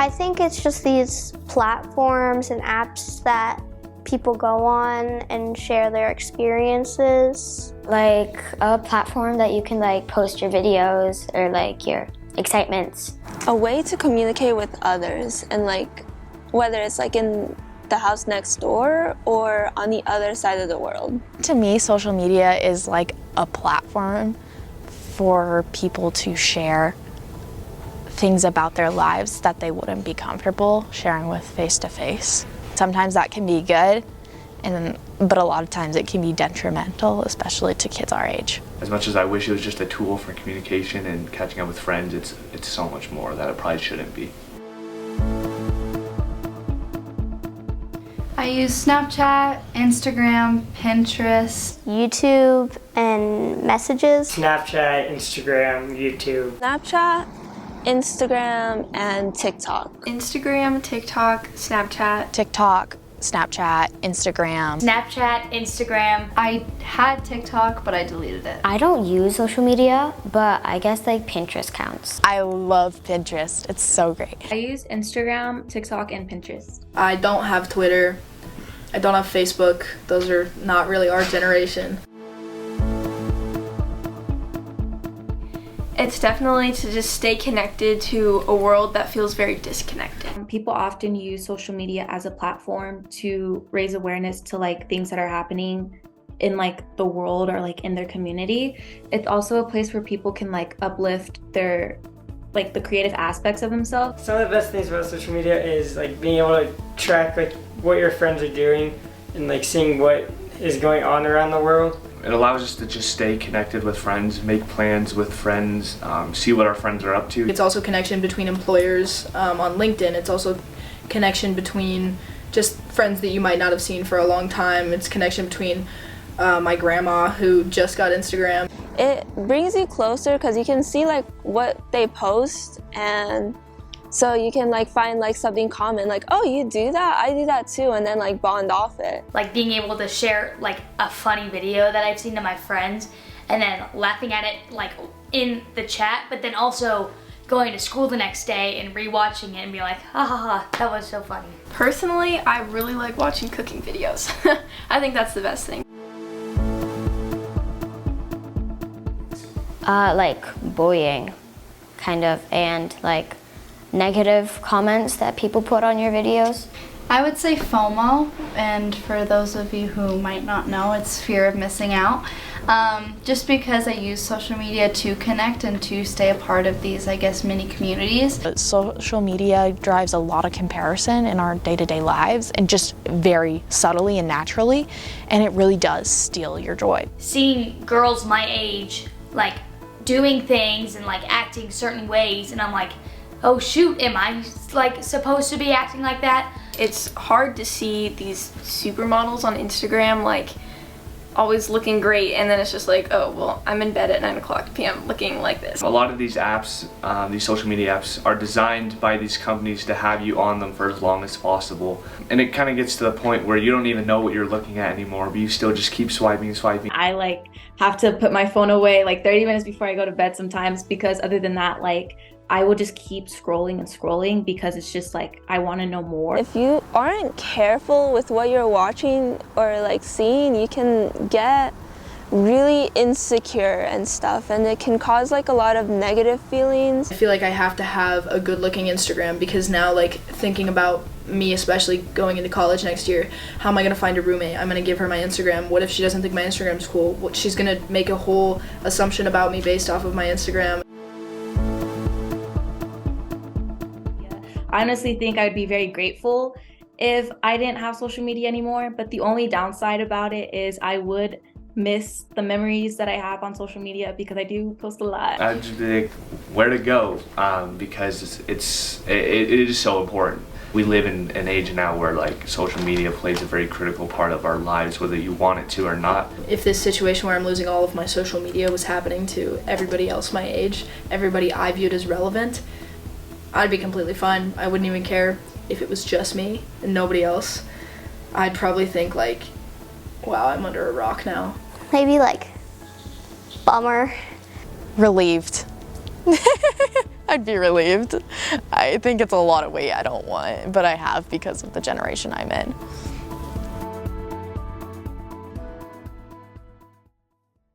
I think it's just these platforms and apps that people go on and share their experiences. Like a platform that you can like post your videos or like your excitements. A way to communicate with others, and like whether it's like in the house next door or on the other side of the world. To me, social media is like a platform for people to share things about their lives that they wouldn't be comfortable sharing with face-to-face. Sometimes that can be good, but a lot of times it can be detrimental, especially to kids our age. As much as I wish it was just a tool for communication and catching up with friends, it's so much more that it probably shouldn't be. I use Snapchat, Instagram, Pinterest, YouTube and messages. Snapchat, Instagram, YouTube. Snapchat, Instagram, and TikTok. Instagram, TikTok, Snapchat. TikTok, Snapchat, Instagram. Snapchat, Instagram. I had TikTok, but I deleted it. I don't use social media, but I guess like Pinterest counts. I love Pinterest. It's so great. I use Instagram, TikTok, and Pinterest. I don't have Twitter. I don't have Facebook. Those are not really our generation. It's definitely to just stay connected to a world that feels very disconnected. People often use social media as a platform to raise awareness to like things that are happening in like the world or like in their community. It's also a place where people can like uplift their like the creative aspects of themselves. Some of the best things about social media is like being able to track like what your friends are doing and like seeing what is going on around the world. It allows us to just stay connected with friends, make plans with friends, see what our friends are up to. It's also connection between employers on LinkedIn. It's also connection between just friends that you might not have seen for a long time. It's connection between my grandma who just got Instagram. It brings you closer because you can see like what they post, and so you can like find like something common, like, oh, you do that, I do that too, and then like bond off it. Like being able to share like a funny video that I've seen to my friends and then laughing at it like in the chat, but then also going to school the next day and rewatching it and be like, ha ha ha, that was so funny. Personally, I really like watching cooking videos. I think that's the best thing. Like bullying, kind of, and like negative comments that people put on your videos. I would say FOMO, and for those of you who might not know, it's fear of missing out. Just because I use social media to connect and to stay a part of these, I guess, mini communities. Social media drives a lot of comparison in our day-to-day lives, and just very subtly and naturally, and it really does steal your joy. Seeing girls my age like doing things and like acting certain ways, and I'm like, oh shoot, am I like supposed to be acting like that? It's hard to see these supermodels on Instagram like always looking great, and then it's just like, oh well, I'm in bed at 9:00 p.m. looking like this. A lot of these apps, these social media apps, are designed by these companies to have you on them for as long as possible. And it kind of gets to the point where you don't even know what you're looking at anymore, but you still just keep swiping. I like have to put my phone away like 30 minutes before I go to bed sometimes, because other than that, like I will just keep scrolling and scrolling because it's just like I want to know more. If you aren't careful with what you're watching or like seeing, you can get really insecure and stuff, and it can cause like a lot of negative feelings. I feel like I have to have a good looking Instagram, because now like thinking about me, especially going into college next year, how am I going to find a roommate? I'm going to give her my Instagram. What if she doesn't think my Instagram's cool? She's going to make a whole assumption about me based off of my Instagram. I honestly think I'd be very grateful if I didn't have social media anymore, but the only downside about it is I would miss the memories that I have on social media, because I do post a lot. I'd just be like, where to go, because it is so important. We live in an age now where like social media plays a very critical part of our lives, whether you want it to or not. If this situation where I'm losing all of my social media was happening to everybody else my age, everybody I viewed as relevant, I'd be completely fine. I wouldn't even care if it was just me and nobody else. I'd probably think like, wow, I'm under a rock now. Maybe like bummer. Relieved. I'd be relieved. I think it's a lot of weight I don't want, but I have because of the generation I'm in.